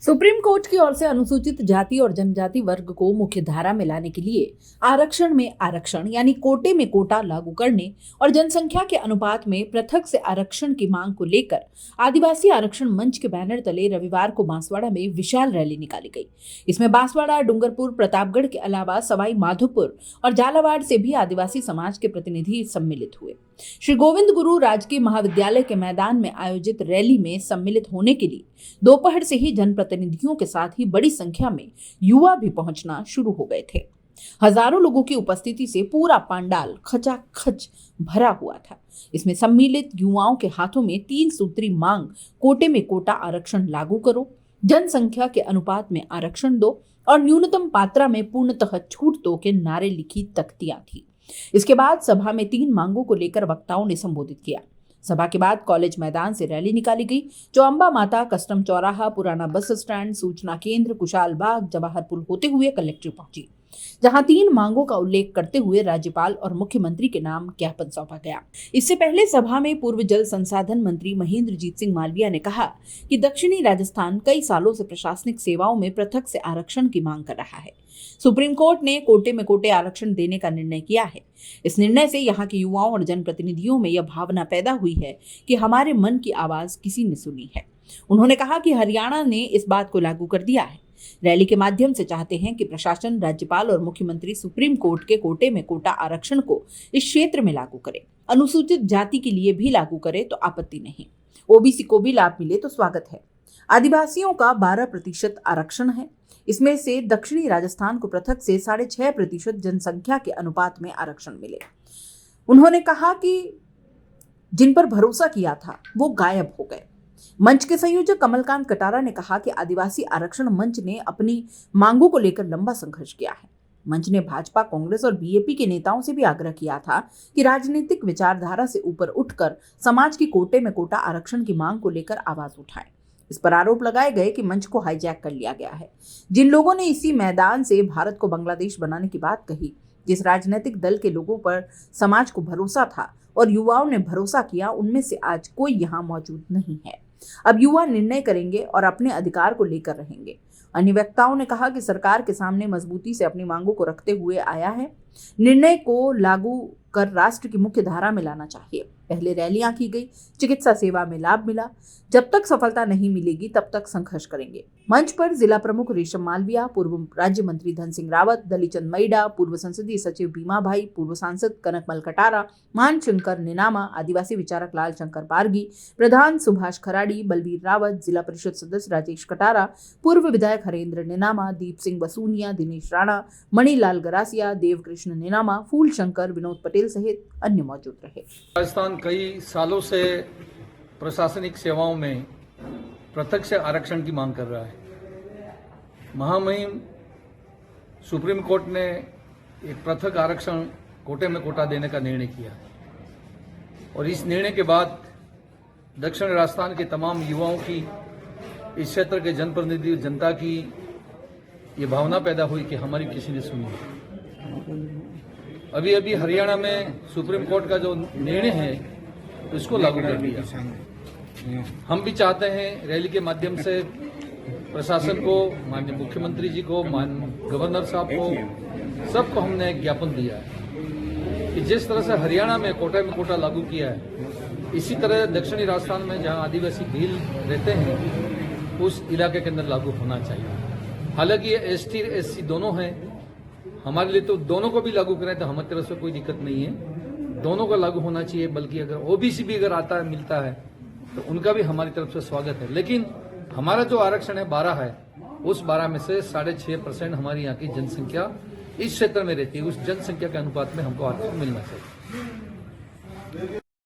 Supreme court की ओर से अनुसूचित जाति और जनजाति वर्ग को मुख्य धारा में लाने के लिए आरक्षण में आरक्षण यानी कोटे में कोटा लागू करने और जनसंख्या के अनुपात में पृथक से आरक्षण की मांग को लेकर आदिवासी आरक्षण मंच के बैनर तले रविवार को बांसवाड़ा में विशाल रैली निकाली गई। इसमें बांसवाड़ा, डूंगरपुर, प्रतापगढ़ के अलावा सवाई माधोपुर और झालावाड़ से भी आदिवासी समाज के प्रतिनिधि सम्मिलित हुए। श्री गोविंद गुरु राजकीय महाविद्यालय के मैदान में आयोजित रैली में सम्मिलित होने के लिए दोपहर से ही जनप्रतिनिधियों के साथ ही बड़ी संख्या में युवा भी पहुंचना शुरू हो गए थे। हजारों लोगों की उपस्थिति से पूरा पंडाल खचाखच भरा हुआ था। इसमें सम्मिलित युवाओं के हाथों में 3 सूत्री मांग, कोटे में कोटा आरक्षण लागू करो, जनसंख्या के अनुपात में आरक्षण दो और न्यूनतम मात्रा में पूर्णतः छूट दो के नारे लिखी तख्तियां थी। इसके बाद सभा में 3 मांगों को लेकर वक्ताओं ने संबोधित किया। सभा के बाद कॉलेज मैदान से रैली निकाली गई, जो अंबा माता, कस्टम चौराहा, पुराना बस स्टैंड, सूचना केंद्र, कुशाल बाग, जवाहर पुल होते हुए कलेक्ट्रेट पहुंची, जहां 3 मांगों का उल्लेख करते हुए राज्यपाल और मुख्यमंत्री के नाम ज्ञापन सौंपा गया। इससे पहले सभा में पूर्व जल संसाधन मंत्री महेंद्रजीत सिंह मालविया ने कहा कि दक्षिणी राजस्थान कई सालों से प्रशासनिक सेवाओं में पृथक से आरक्षण की मांग कर रहा है। सुप्रीम कोर्ट ने कोटे में कोटे आरक्षण देने का निर्णय किया है। इस निर्णय से यहाँ के युवाओं और जनप्रतिनिधियों में यह भावना पैदा हुई है कि हमारे मन की आवाज किसी ने सुनी है। उन्होंने कहा कि हरियाणा ने इस बात को लागू कर दिया है। रैली के माध्यम से चाहते हैं कि प्रशासन, राज्यपाल और मुख्यमंत्री सुप्रीम कोर्ट के कोटे में कोटा आरक्षण को इस क्षेत्र में लागू करे। अनुसूचित जाति के लिए भी लागू करे तो आपत्ति नहीं। ओबीसी को भी लाभ मिले तो स्वागत है। आदिवासियों का 12% आरक्षण है। इसमें से दक्षिणी राजस्थान को पृथक से 6.5% जनसंख्या के अनुपात में आरक्षण मिले। उन्होंने कहा कि जिन पर भरोसा किया था वो गायब हो गए। मंच के संयोजक कमलकांत कटारा ने कहा कि आदिवासी आरक्षण मंच ने अपनी मांगों को लेकर लंबा संघर्ष किया है। मंच ने भाजपा, कांग्रेस और बीएपी के नेताओं से भी आग्रह किया था कि राजनीतिक विचारधारा से ऊपर उठकर समाज की कोटे में कोटा आरक्षण की मांग को लेकर आवाज उठाएं। इस पर आरोप लगाए गए कि मंच को हाईजैक कर लिया गया है। जिन लोगों ने इसी मैदान से भारत को बांग्लादेश बनाने की बात कही, जिस राजनीतिक दल के लोगों पर समाज को भरोसा था और युवाओं ने भरोसा किया, उनमें से आज कोई यहाँ मौजूद नहीं है। अब युवा निर्णय करेंगे और अपने अधिकार को लेकर रहेंगे। अन्य वक्ताओं ने कहा कि सरकार के सामने मजबूती से अपनी मांगों को रखते हुए आया है। निर्णय को लागू कर राष्ट्र की मुख्य धारा में लाना चाहिए। पहले रैलियां की गई, चिकित्सा सेवा में लाभ मिला। जब तक सफलता नहीं मिलेगी तब तक संघर्ष करेंगे। मंच पर जिला प्रमुख रेशम मालविया, पूर्व राज्य मंत्री धन सिंह रावत, दलीचंद मईडा, पूर्व संसदीय सचिव भीमा भाई, पूर्व सांसद कनकमल कटारा, मान शंकर निनामा, आदिवासी विचारक लाल शंकर पारगी, प्रधान सुभाष खराड़ी, बलवीर रावत, जिला परिषद सदस्य राजेश कटारा, पूर्व विधायक हरेंद्र निनामा, दीप सिंह बसूनिया, दिनेश राणा, मणिलाल गरासिया, देवकृष्ण निनामा, फूल शंकर, विनोद पटेल सहित अन्य मौजूद रहे। राजस्थान कई सालों से प्रशासनिक सेवाओं में पृथक से आरक्षण की मांग कर रहा है। महामहिम सुप्रीम कोर्ट ने एक पृथक आरक्षण कोटे में कोटा देने का निर्णय किया और इस निर्णय के बाद दक्षिण राजस्थान के तमाम युवाओं की, इस क्षेत्र के जनप्रतिनिधि, जनता की ये भावना पैदा हुई कि हमारी किसी ने सुनी। अभी अभी हरियाणा में सुप्रीम कोर्ट का जो निर्णय है उसको लागू कर दिया। हम भी चाहते हैं रैली के माध्यम से प्रशासन को, माननीय मुख्यमंत्री जी को, गवर्नर साहब को, सबको हमने एक ज्ञापन दिया है कि जिस तरह से हरियाणा में कोटा लागू किया है, इसी तरह दक्षिणी राजस्थान में जहां आदिवासी भील रहते हैं उस इलाके के अंदर लागू होना चाहिए। हालांकि ये एसटी एससी दोनों हैं, हमारे लिए तो दोनों को भी लागू करें तो हमारी तरफ से कोई दिक्कत नहीं है। दोनों का लागू होना चाहिए, बल्कि अगर ओबीसी भी अगर आता है, मिलता है तो उनका भी हमारी तरफ से स्वागत है। लेकिन हमारा जो आरक्षण है 12 है, उस 12 में से 6.5% हमारी यहाँ की जनसंख्या इस क्षेत्र में रहती है। उस जनसंख्या के अनुपात में हमको आरक्षण मिलना चाहिए।